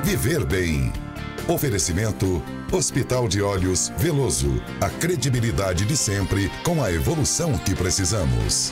Viver bem. Oferecimento Hospital de Olhos Veloso. A credibilidade de sempre com a evolução que precisamos.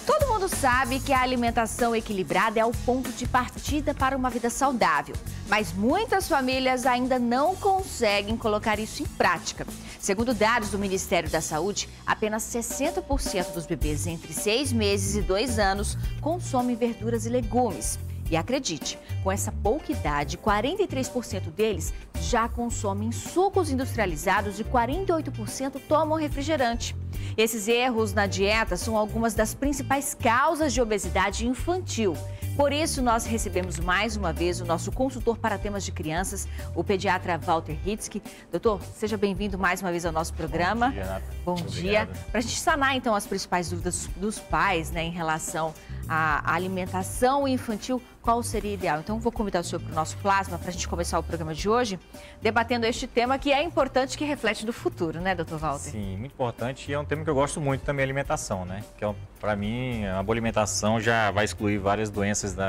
Todo mundo sabe que a alimentação equilibrada é o ponto de partida para uma vida saudável. Mas muitas famílias ainda não conseguem colocar isso em prática. Segundo dados do Ministério da Saúde, apenas 60% dos bebês entre 6 meses e 2 anos consomem verduras e legumes. E acredite, com essa pouca idade, 43% deles já consomem sucos industrializados e 48% tomam refrigerante. Esses erros na dieta são algumas das principais causas de obesidade infantil. Por isso, nós recebemos mais uma vez o nosso consultor para temas de crianças, o pediatra Walter Hitzky. Doutor, seja bem-vindo mais uma vez ao nosso programa. Bom dia, Nata. Bom dia. Para a gente sanar, então, as principais dúvidas dos pais, né, em relação à alimentação infantil, qual seria ideal? Então, vou convidar o senhor para o nosso plasma para a gente começar o programa de hoje, debatendo este tema que é importante, que reflete no futuro, né, doutor Walter? Sim, muito importante, e é um tema que eu gosto muito também, alimentação, né? Que para mim, uma boa alimentação já vai excluir várias doenças do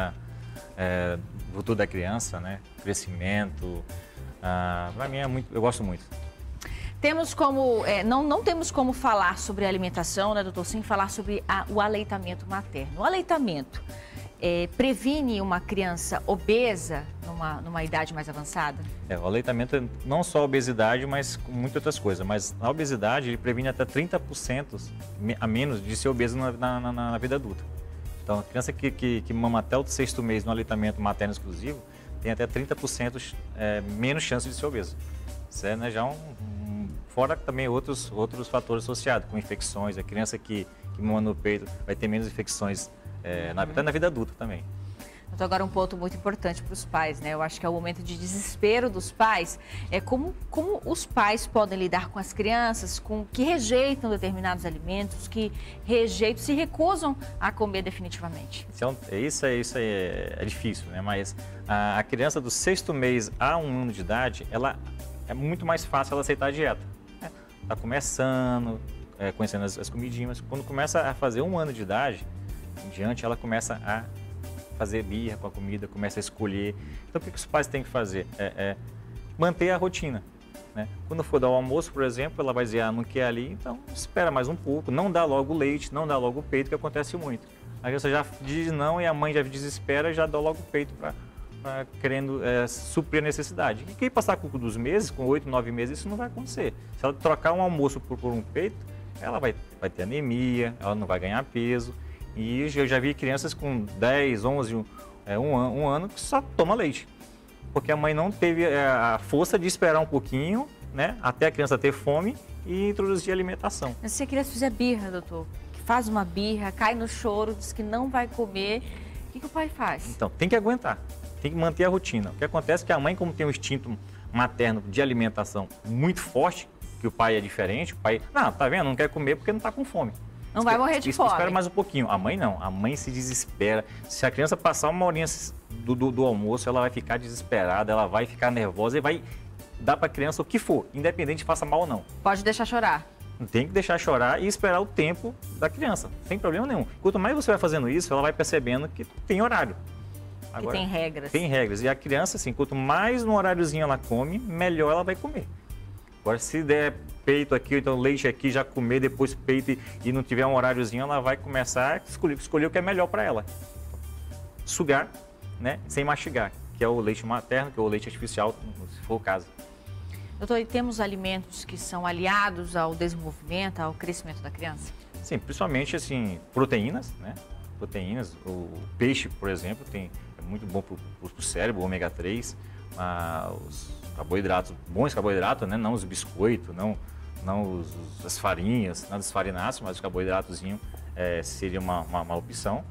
futuro da criança, né? Crescimento, para mim eu gosto muito. Temos como, não temos como falar sobre alimentação, né, doutor, sem falar sobre o aleitamento materno. O aleitamento previne uma criança obesa numa idade mais avançada? O aleitamento é não só a obesidade, mas com muitas outras coisas. Mas a obesidade, ele previne até 30% a menos de ser obeso na vida adulta. Então, a criança que mama até o 6º mês no aleitamento materno exclusivo, tem até 30% menos chance de ser obeso. Isso é, né, já fora também outros fatores associados, com infecções. A criança que mama no peito vai ter menos infecções até na vida adulta também. Então, agora um ponto muito importante para os pais, né? Eu acho que é o momento de desespero dos pais. Como os pais podem lidar com as crianças que rejeitam determinados alimentos, que se recusam a comer definitivamente? Isso é difícil, né? Mas a criança do 6º mês a 1 ano de idade, ela é muito mais fácil ela aceitar a dieta. Está começando, conhecendo as comidinhas. Quando começa a fazer 1 ano de idade, em diante, ela começa a fazer birra com a comida, começa a escolher. Então, o que os pais têm que fazer? Manter a rotina, né? Quando for dar o almoço, por exemplo, ela vai dizer, não quer ali, então espera mais um pouco, não dá logo o leite, não dá logo o peito, que acontece muito. A criança já diz não e a mãe já desespera e já dá logo o peito querendo suprir a necessidade. E quem passar com dos meses, com 8, 9 meses, isso não vai acontecer. Se ela trocar um almoço por um peito, ela vai ter anemia, ela não vai ganhar peso. E eu já vi crianças com 10, 11, um ano que só toma leite. Porque a mãe não teve a força de esperar um pouquinho, né, até a criança ter fome e introduzir a alimentação. Mas se a criança fizer birra, doutor, que faz uma birra, cai no choro, diz que não vai comer, o que o pai faz? Então, tem que aguentar, tem que manter a rotina. O que acontece é que a mãe, como tem um instinto materno de alimentação muito forte, que o pai é diferente, o pai, tá vendo, não quer comer porque não está com fome. Não vai morrer de fome. Espera mais um pouquinho. A mãe não. A mãe se desespera. Se a criança passar uma horinha do almoço, ela vai ficar desesperada, ela vai ficar nervosa e vai dar para a criança o que for, independente se faça mal ou não. Pode deixar chorar. Tem que deixar chorar e esperar o tempo da criança, sem problema nenhum. Quanto mais você vai fazendo isso, ela vai percebendo que tem horário. Agora, que tem regras. Tem regras. E a criança, assim, quanto mais no horáriozinho ela come, melhor ela vai comer. Agora, se der peito aqui, então leite aqui, já comer, depois peito e não tiver um horáriozinho, ela vai começar a escolher o que é melhor para ela. Sugar, né, sem mastigar, que é o leite materno, que é o leite artificial, se for o caso. Doutor, e temos alimentos que são aliados ao desenvolvimento, ao crescimento da criança? Sim, principalmente, assim, proteínas, né? Proteínas, o peixe, por exemplo, é muito bom para o cérebro, o ômega 3, os carboidratos, bons carboidratos, né? Não os biscoitos, não as farinhas, nada dos farináceos, mas os carboidratozinho seria uma opção,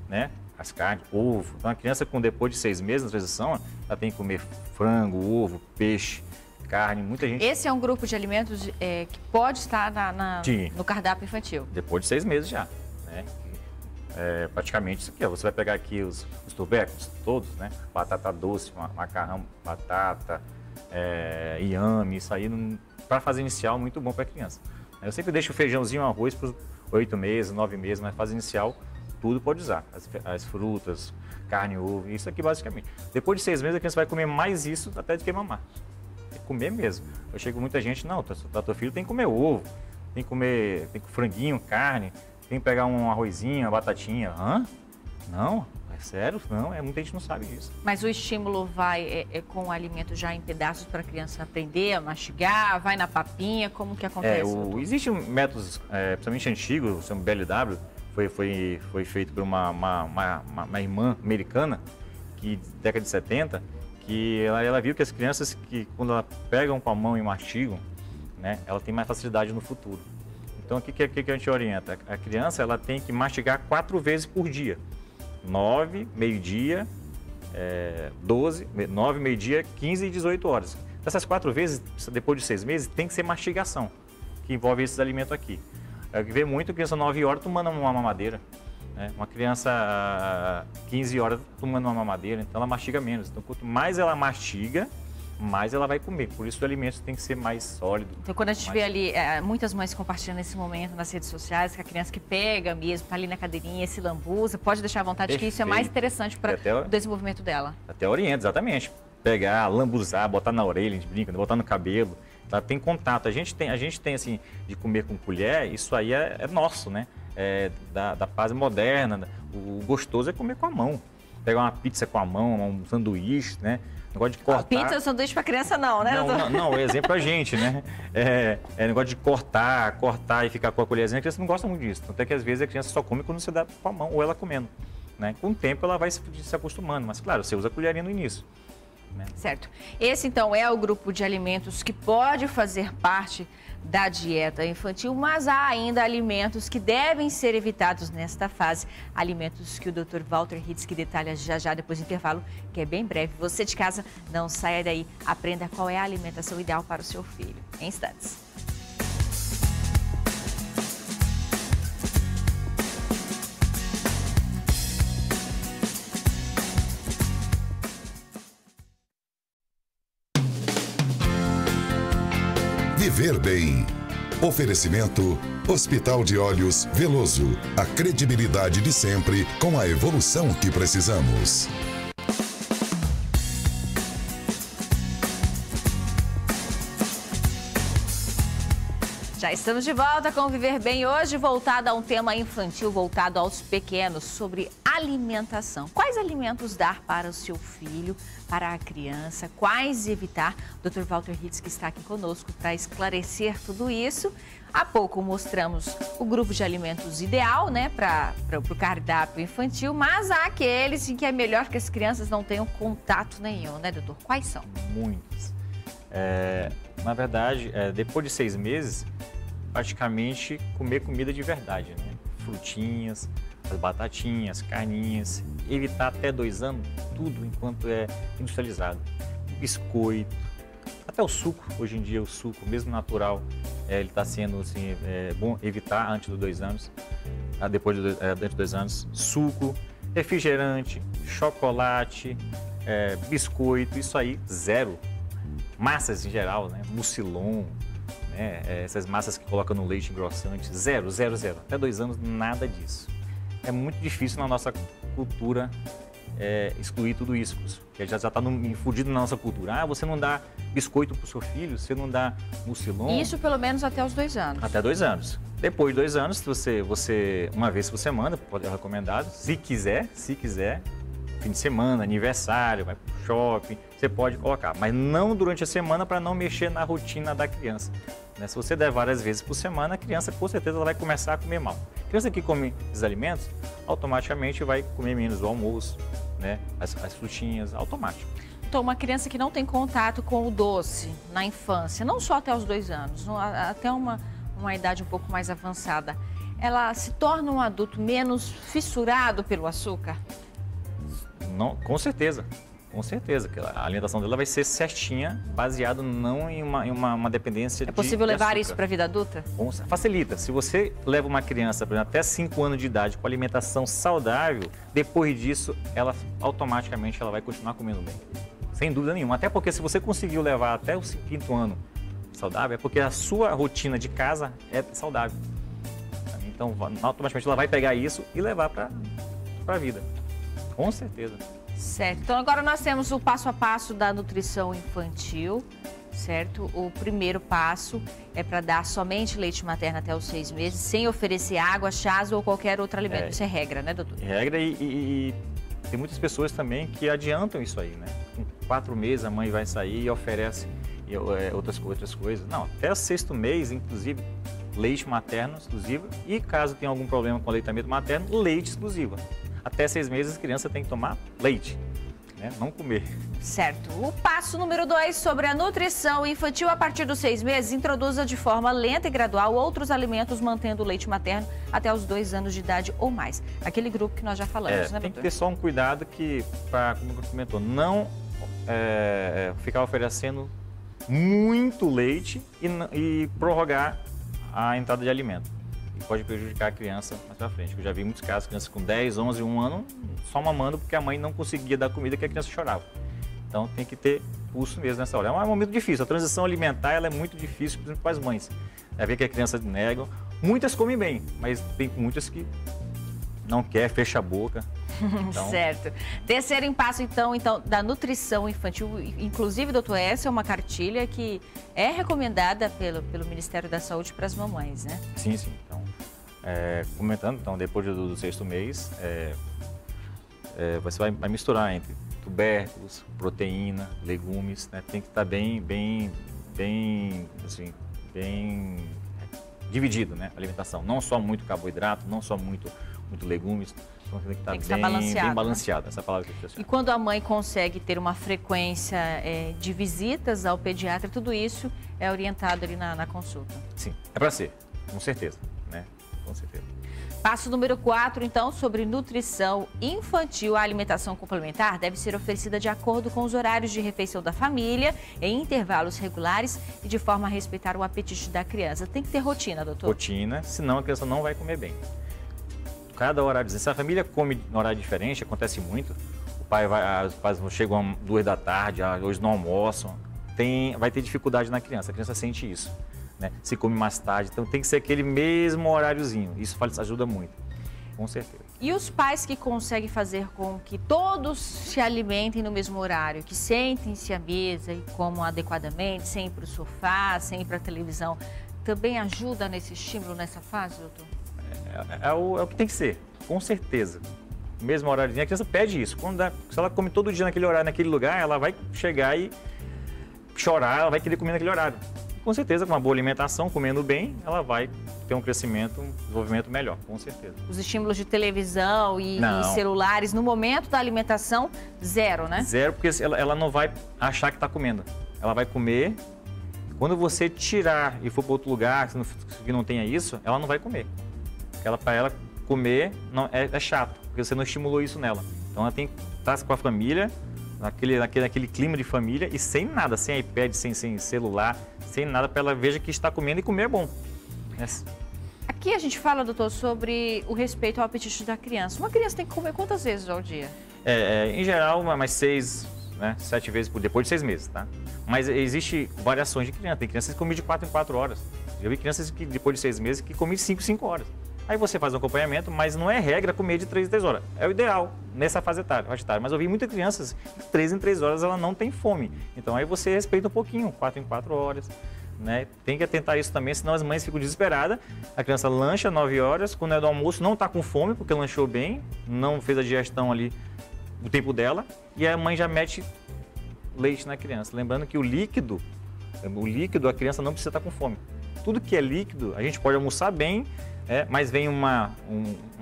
né? As carnes, ovo. Então, a criança depois de 6 meses na transição, ela tem que comer frango, ovo, peixe, carne, muita gente... Esse é um grupo de alimentos que pode estar no cardápio infantil? Depois de 6 meses já, né? praticamente isso aqui, ó. Você vai pegar aqui os tubérculos todos, né? Batata doce, macarrão, batata, inhame, isso aí para fase inicial muito bom para a criança. Eu sempre deixo o feijãozinho, arroz por 8 meses, 9 meses, mas fase inicial tudo pode usar. As frutas, carne, ovo, isso aqui basicamente. Depois de 6 meses a criança vai comer mais isso até do que mamar. Tem que comer mesmo. Eu chego com muita gente, não, teu filho tem que comer ovo, tem que comer franguinho, carne, tem que pegar um arrozinho, uma batatinha. Hã? Não, é sério? Não, muita gente não sabe disso. Mas o estímulo vai com o alimento já em pedaços para a criança aprender a mastigar, vai na papinha, como que acontece? Existem métodos, principalmente antigos, o BLW, foi feito por uma irmã americana, que década de 70, que ela viu que as crianças que quando elas pegam com a mão e mastigam, né, ela tem mais facilidade no futuro. Então o que a gente orienta? A criança ela tem que mastigar 4 vezes por dia. 9, meio-dia, 12, 9, meio-dia, 15 e 18 horas. Essas 4 vezes, depois de 6 meses, tem que ser mastigação, que envolve esses alimentos aqui. Eu vejo muito criança 9 horas tomando uma mamadeira, né? Uma criança 15 horas tomando uma mamadeira, então ela mastiga menos. Então quanto mais ela mastiga, mais ela vai comer. Por isso o alimento tem que ser mais sólido. Então quando a gente vê ali, muitas mães compartilhando nesse momento nas redes sociais, que a criança que pega mesmo, tá ali na cadeirinha, se lambuza, pode deixar à vontade. Perfeito. Que isso é mais interessante para o desenvolvimento dela. Até orienta, exatamente. Pegar, lambuzar, botar na orelha, a gente brinca, botar no cabelo. Ela tem contato. A gente tem assim, de comer com colher, isso aí é nosso, né? Da fase moderna. O gostoso é comer com a mão. Pegar uma pizza com a mão, um sanduíche, né? Negócio de cortar. Pizza, sanduíche para criança não, né? Não, é exemplo pra gente, né? Negócio de cortar e ficar com a colherzinha. A criança não gosta muito disso. Até que às vezes a criança só come quando você dá com a mão ou ela comendo, né? Com o tempo ela vai se acostumando, mas claro, você usa a colherinha no início. Certo. Esse, então, é o grupo de alimentos que pode fazer parte da dieta infantil, mas há ainda alimentos que devem ser evitados nesta fase. Alimentos que o Dr. Walter Hitsky detalha já depois do intervalo, que é bem breve. Você de casa, não saia daí. Aprenda qual é a alimentação ideal para o seu filho. Em instantes. Viver bem. Oferecimento Hospital de Olhos Veloso. A credibilidade de sempre com a evolução que precisamos. Já estamos de volta com o Viver Bem, hoje voltado a um tema infantil, voltado aos pequenos, sobre alimentação. Quais alimentos dar para o seu filho, para a criança, quais evitar? O Dr. Walter Hitsky está aqui conosco para esclarecer tudo isso. Há pouco mostramos o grupo de alimentos ideal, né, para o cardápio infantil, mas há aqueles em que é melhor que as crianças não tenham contato nenhum, né, doutor? Quais são? Muitos. Na verdade, depois de 6 meses, praticamente comer comida de verdade, né? Frutinhas, as batatinhas, carninhas, evitar até 2 anos tudo enquanto é industrializado. Biscoito, até o suco, hoje em dia o suco, mesmo natural, ele está sendo assim, bom evitar antes dos 2 anos, depois de 2 anos, suco, refrigerante, chocolate, biscoito, isso aí, zero. Massas em geral, né? Mucilon, né? Essas massas que colocam no leite engrossante, zero. Até 2 anos, nada disso. É muito difícil na nossa cultura excluir tudo isso, que já está infundido na nossa cultura. Você não dá biscoito para o seu filho, você não dá mucilon. Isso pelo menos até os 2 anos. Até 2 anos. Depois de 2 anos, você uma vez por semana, pode ser recomendado, se quiser, fim de semana, aniversário, vai pro shopping, você pode colocar, mas não durante a semana para não mexer na rotina da criança. Né? Se você der várias vezes por semana, a criança com certeza ela vai começar a comer mal. A criança que come esses alimentos, automaticamente vai comer menos o almoço, né? As frutinhas, automático. Então, uma criança que não tem contato com o doce na infância, não só até os 2 anos, até uma idade um pouco mais avançada, ela se torna um adulto menos fissurado pelo açúcar? Não, com certeza. Com certeza, que a alimentação dela vai ser certinha, baseada não em uma dependência de É possível levar açúcar. isso para a vida adulta? Facilita. Se você leva uma criança, por exemplo, até 5 anos de idade com alimentação saudável, depois disso, ela automaticamente ela vai continuar comendo bem. Sem dúvida nenhuma. Até porque se você conseguiu levar até o 5º ano saudável, é porque a sua rotina de casa é saudável. Então, automaticamente ela vai pegar isso e levar para a vida. Com certeza. Certo. Então, agora nós temos o passo a passo da nutrição infantil, certo? O primeiro passo é para dar somente leite materno até os 6 meses, sem oferecer água, chás ou qualquer outro alimento. Isso é regra, né, doutor? Regra e tem muitas pessoas também que adiantam isso aí, né? Com 4 meses a mãe vai sair e oferece outras coisas. Não, até o 6º mês, inclusive, leite materno exclusivo e caso tenha algum problema com o aleitamento materno, leite exclusivo. Até 6 meses a criança tem que tomar leite, né? Não comer. Certo. O passo número 2 sobre a nutrição infantil a partir dos 6 meses, introduza de forma lenta e gradual outros alimentos, mantendo o leite materno até os 2 anos de idade ou mais. Aquele grupo que nós já falamos, né, Tem doutor? que ter só um cuidado que, como você comentou, não ficar oferecendo muito leite e prorrogar a entrada de alimento. Pode prejudicar a criança mais pra frente. Eu já vi muitos casos, crianças com 10, 11, 1 ano, só mamando porque a mãe não conseguia dar comida que a criança chorava. Então tem que ter pulso mesmo nessa hora. É um momento difícil, a transição alimentar ela é muito difícil, por exemplo, para as mães. É ver que a criança nega. Muitas comem bem, mas tem muitas que não quer, fecha a boca. Então... Certo. Terceiro passo, então, da nutrição infantil, inclusive, doutor, essa é uma cartilha que é recomendada pelo Ministério da Saúde para as mamães, né? Sim, sim. Então, comentando, então, depois do 6º mês, você vai misturar entre tubérculos, proteína, legumes, né? Tem que estar bem dividido, né? A alimentação. Não só muito carboidrato, não só muito legumes. Então tem que estar bem balanceado, né? Essa palavra que eu esqueci. E quando a mãe consegue ter uma frequência de visitas ao pediatra, tudo isso é orientado ali na consulta? Sim, é para ser, com certeza, né? Com certeza. Passo número 4, então, sobre nutrição infantil. A alimentação complementar deve ser oferecida de acordo com os horários de refeição da família, em intervalos regulares e de forma a respeitar o apetite da criança. Tem que ter rotina, doutor? Rotina, senão a criança não vai comer bem. Cada horário, se a família come em horário diferente, acontece muito, os pais chegam 2 da tarde, hoje não almoçam, vai ter dificuldade na criança, a criança sente isso, né? Se come mais tarde, então tem que ser aquele mesmo horáriozinho, isso ajuda muito, com certeza. E os pais que conseguem fazer com que todos se alimentem no mesmo horário, que sentem-se à mesa e comam adequadamente, sem ir para o sofá, sem ir para a televisão, também ajuda nesse estímulo, nessa fase, doutor? É o que tem que ser, com certeza. Mesmo horáriozinho, a criança pede isso. Se ela come todo dia naquele horário, naquele lugar, ela vai chegar e chorar, ela vai querer comer naquele horário. Com certeza, com uma boa alimentação, comendo bem, ela vai ter um crescimento, um desenvolvimento melhor, com certeza. Os estímulos de televisão e celulares, no momento da alimentação, zero, né? Zero, porque ela não vai achar que está comendo. Ela vai comer. Quando você tirar e for para outro lugar, que não tenha isso, ela não vai comer. Para ela comer é chato, porque você não estimulou isso nela. Então ela tem que estar com a família, naquele clima de família e sem nada, sem iPad, sem celular, sem nada, para ela veja que está comendo e comer é bom. Aqui a gente fala, doutor, sobre o respeito ao apetite da criança. Uma criança tem que comer quantas vezes ao dia? Em geral, mais 6, né, 7 vezes depois de 6 meses, tá? Mas existe variações de criança. Tem crianças que comem de 4 em 4 horas. Já vi crianças que depois de 6 meses que comem de 5 em 5 horas. Aí você faz um acompanhamento, mas não é regra comer de 3 em 3 horas. É o ideal nessa fase etária. Mas eu vi muitas crianças que de 3 em 3 horas ela não tem fome. Então aí você respeita um pouquinho, 4 em 4 horas. Né? Tem que atentar isso também, senão as mães ficam desesperadas. A criança lancha 9 horas, quando é do almoço não está com fome, porque lanchou bem, não fez a digestão ali do tempo dela, e a mãe já mete leite na criança. Lembrando que o líquido a criança não precisa estar com fome. Tudo que é líquido, a gente pode almoçar bem, mas vem uma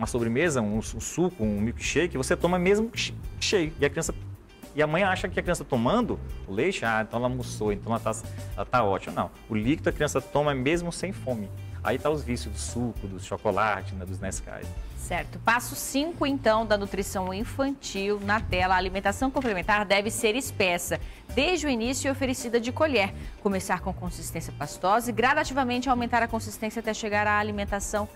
sobremesa, um suco, um milkshake, você toma mesmo cheio. E a mãe acha que a criança tomando o leite, então ela almoçou, então ela tá ótima. Não, o líquido a criança toma mesmo sem fome. Aí tá os vícios do suco, do chocolate, né, dos Nescau. Certo. Passo 5, então, da nutrição infantil na tela. A alimentação complementar deve ser espessa, desde o início e oferecida de colher. Começar com consistência pastosa e gradativamente aumentar a consistência até chegar à alimentação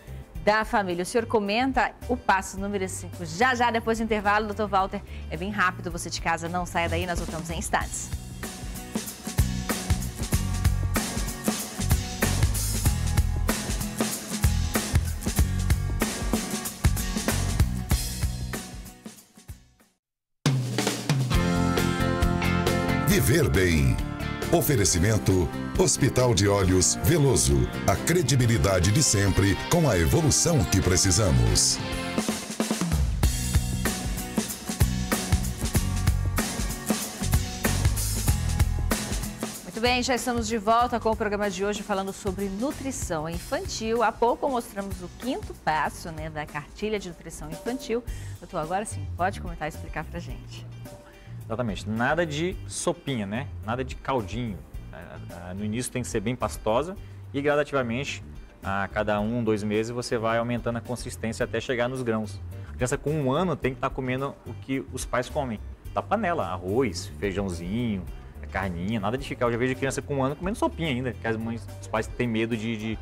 da família. O senhor comenta o passo número 5. Já, depois do intervalo, doutor Walter. É bem rápido, você de casa não saia daí, nós voltamos em instantes. Viver bem. Oferecimento Hospital de Olhos Veloso. A credibilidade de sempre com a evolução que precisamos. Muito bem, já estamos de volta com o programa de hoje falando sobre nutrição infantil. Há pouco mostramos o 5º passo, né, da cartilha de nutrição infantil. Doutor, agora sim, pode comentar e explicar pra gente. Exatamente, nada de sopinha, né? Nada de caldinho. No início tem que ser bem pastosa e gradativamente, a cada 1, 2 meses, você vai aumentando a consistência até chegar nos grãos. A criança com 1 ano tem que estar comendo o que os pais comem. Da panela, arroz, feijãozinho, carninha, nada de ficar. Eu já vejo criança com 1 ano comendo sopinha ainda, porque os pais têm medo de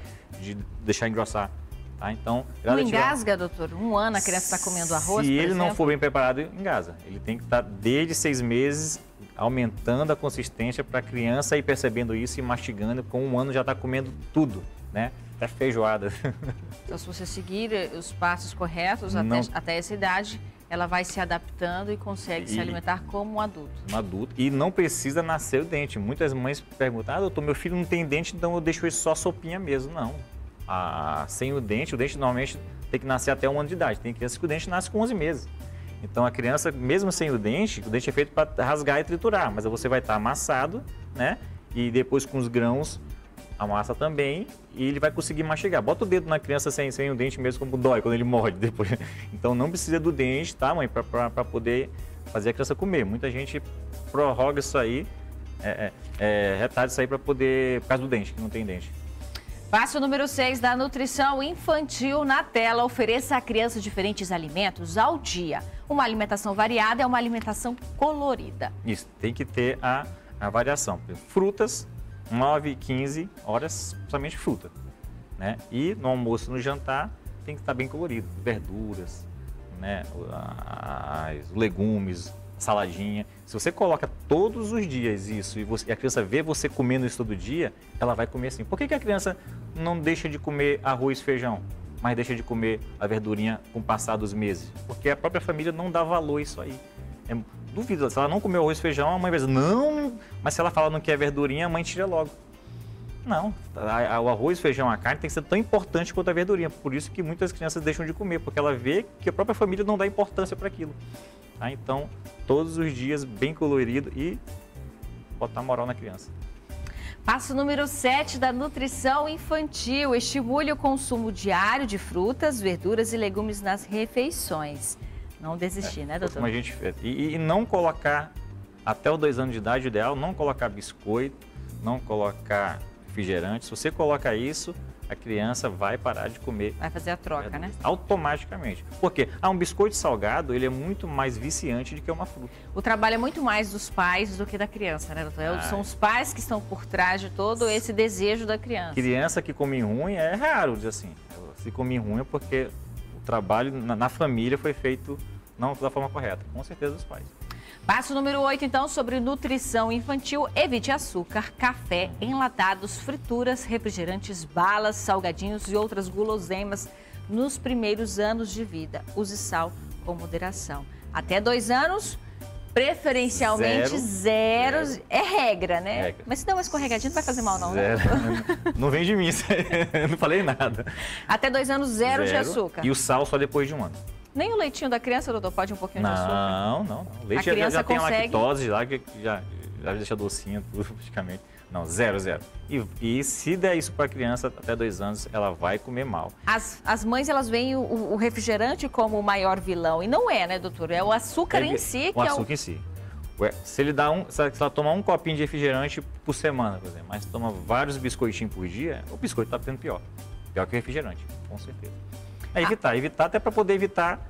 deixar engrossar. Tá? Então, não engasga, doutor? 1 ano a criança está comendo arroz, se ele não for bem preparado, engasa. Ele tem que estar desde 6 meses aumentando a consistência para a criança ir percebendo isso e mastigando. Com 1 ano já está comendo tudo, né? Até feijoada. Então, se você seguir os passos corretos até essa idade, ela vai se adaptando e consegue se alimentar como um adulto. Um adulto. E não precisa nascer o dente. Muitas mães perguntam, doutor, meu filho não tem dente, então eu deixo ele só sopinha mesmo. Não. Sem o dente normalmente tem que nascer até 1 ano de idade. Tem criança que o dente nasce com 11 meses. Então a criança, mesmo sem o dente é feito para rasgar e triturar, mas você vai estar amassado, né? E depois com os grãos, amassa também e ele vai conseguir mastigar. Bota o dedo na criança sem o dente mesmo, como dói quando ele morde depois. Então não precisa do dente, tá, mãe? Para poder fazer a criança comer. Muita gente prorroga isso aí, retarda isso aí por causa do dente, que não tem dente. Passo número 6 da nutrição infantil na tela. Ofereça à criança diferentes alimentos ao dia. Uma alimentação variada é uma alimentação colorida. Isso, tem que ter a variação. Frutas, 9, 15 horas, somente fruta, né? E no almoço, no jantar, tem que estar bem colorido. Verduras, né? Os legumes, saladinha. Se você coloca todos os dias isso e a criança vê você comendo isso todo dia, ela vai comer assim. Por que a criança não deixa de comer arroz e feijão, mas deixa de comer a verdurinha com o passar dos meses? Porque a própria família não dá valor a isso aí. Duvido, se ela não comer arroz e feijão, a mãe vai dizer, não, mas se ela fala não quer verdurinha, a mãe tira logo. Não, o arroz, o feijão, a carne tem que ser tão importante quanto a verdurinha. Por isso que muitas crianças deixam de comer, porque ela vê que a própria família não dá importância para aquilo. Tá? Então, todos os dias bem colorido e botar moral na criança. Passo número 7 da nutrição infantil. Estimule o consumo diário de frutas, verduras e legumes nas refeições. Não desistir, né, doutor? Como a gente fez. E não colocar, até os 2 anos de idade, o ideal, não colocar biscoito, não colocar refrigerante. Se você colocar isso, a criança vai parar de comer. Vai fazer a troca, né? Automaticamente. Porque um biscoito salgado, ele é muito mais viciante do que uma fruta. O trabalho é muito mais dos pais do que da criança, né, doutor? São os pais que estão por trás de todo esse desejo da criança. Criança que come ruim é raro, dizer assim. Se come ruim é porque o trabalho na família foi feito não da forma correta. Com certeza dos pais. Passo número 8, então, sobre nutrição infantil. Evite açúcar, café, enlatados, frituras, refrigerantes, balas, salgadinhos e outras guloseimas nos primeiros anos de vida. Use sal com moderação. Até 2 anos, preferencialmente zero. É regra, né? Regra. Mas se der uma escorregadinha, não vai fazer mal, não. Zero. Não vem de mim, não falei nada. Até 2 anos, zero de açúcar. E o sal só depois de 1 ano. Nem o leitinho da criança, doutor, pode um pouquinho de açúcar? Não. O leite já tem a lactose lá, que já deixa docinho, tudo praticamente. Não, zero. E se der isso para a criança até 2 anos, ela vai comer mal. As mães, elas veem o refrigerante como o maior vilão. E não é, né, doutor? É o açúcar em si que é o... açúcar em si. Se ela tomar um copinho de refrigerante por semana, por exemplo, mas toma vários biscoitinhos por dia, o biscoito está ficando pior. Pior que o refrigerante, com certeza. Evitar até para poder evitar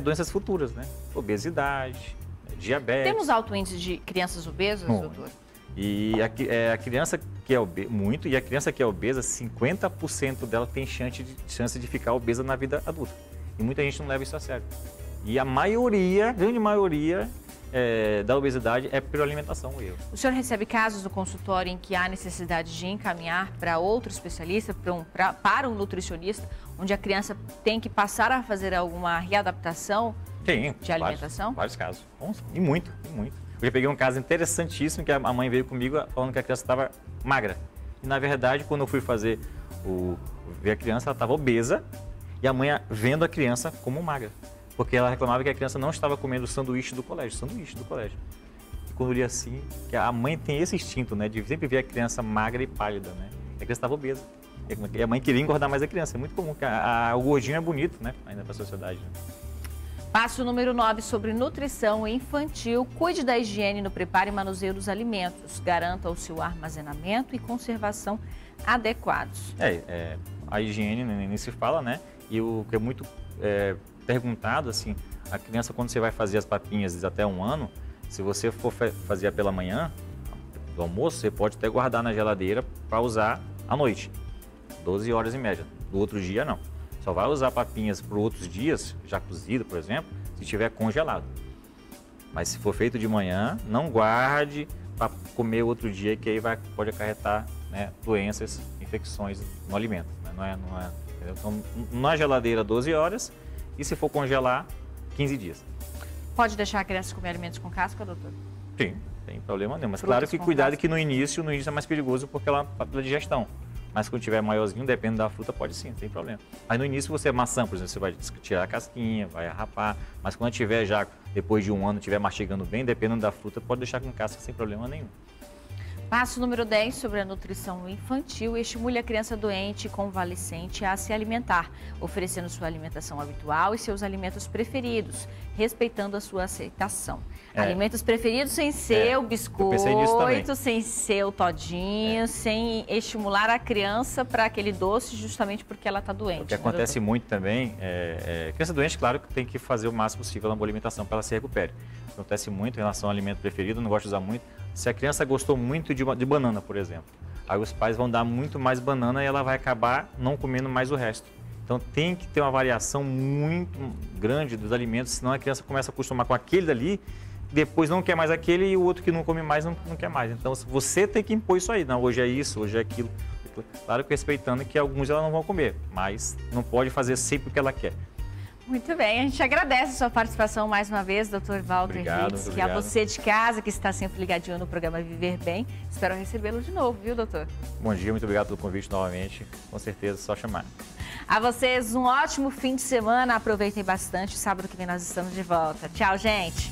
doenças futuras, né? Obesidade, diabetes. Temos alto índice de crianças obesas, doutor? E a criança que é obesa, e a criança que é obesa, 50% dela tem chance de ficar obesa na vida adulta. E muita gente não leva isso a sério. E a grande maioria da obesidade é por alimentação o erro. O senhor recebe casos no consultório em que há necessidade de encaminhar para outro especialista, para um nutricionista, onde a criança tem que passar a fazer alguma readaptação de alimentação? Vários casos. E muito. Eu já peguei um caso interessantíssimo que a mãe veio comigo falando que a criança estava magra. E, na verdade, quando eu fui ver a criança, ela estava obesa e a mãe vendo a criança como magra. Porque ela reclamava que a criança não estava comendo sanduíche do colégio. E quando eu li assim, que a mãe tem esse instinto, né, de sempre ver a criança magra e pálida, né? A criança estava obesa. E a mãe queria engordar mais a criança. É muito comum, que o gordinho é bonito, né, ainda para a sociedade. Né? Passo número 9 sobre nutrição infantil. Cuide da higiene no preparo e manuseio dos alimentos. Garanta o seu armazenamento e conservação adequados. A higiene nem se fala, né? E o que é muito perguntado, assim, a criança, quando você vai fazer as papinhas até 1 ano, se você for fazer pela manhã, do almoço, você pode até guardar na geladeira para usar à noite. 12 horas em média. Do outro dia, não. Só vai usar papinhas para outros dias, já cozido, por exemplo, se estiver congelado. Mas se for feito de manhã, não guarde para comer outro dia, que aí pode acarretar, né, doenças, infecções no alimento. Né? Então, na geladeira 12 horas e se for congelar, 15 dias. Pode deixar a criança comer alimentos com casca, doutor? Sim, tem problema nenhum. Mas claro que cuidado que no início é mais perigoso porque ela pela digestão. Mas quando tiver maiorzinho, depende da fruta, pode sim, não tem problema. Mas no início maçã, por exemplo, você vai tirar a casquinha, vai rapar. Mas quando tiver já, depois de 1 ano, estiver mastigando bem, dependendo da fruta, pode deixar com casca sem problema nenhum. Passo número 10 sobre a nutrição infantil. Estimule a criança doente e convalescente a se alimentar, oferecendo sua alimentação habitual e seus alimentos preferidos, respeitando a sua aceitação. Alimentos preferidos sem ser o biscoito, sem ser o todinho, sem estimular a criança para aquele doce justamente porque ela está doente. O que acontece muito também, criança doente, claro que tem que fazer o máximo possível na boa alimentação para ela se recupere. Acontece muito em relação ao alimento preferido, não gosto de usar muito. Se a criança gostou muito de banana, por exemplo, aí os pais vão dar muito mais banana e ela vai acabar não comendo mais o resto. Então tem que ter uma variação muito grande dos alimentos, senão a criança começa a acostumar com aquele dali, depois não quer mais aquele e o outro que não come mais não quer mais. Então você tem que impor isso aí, não, hoje é isso, hoje é aquilo. Claro que respeitando que alguns ela não vão comer, mas não pode fazer sempre o que ela quer. Muito bem, a gente agradece a sua participação mais uma vez, Dr. Walter Ritz, e a você de casa que está sempre ligadinho no programa Viver Bem. Espero recebê-lo de novo, viu, doutor? Bom dia, muito obrigado pelo convite novamente. Com certeza, só chamar. A vocês, um ótimo fim de semana. Aproveitem bastante. Sábado que vem nós estamos de volta. Tchau, gente.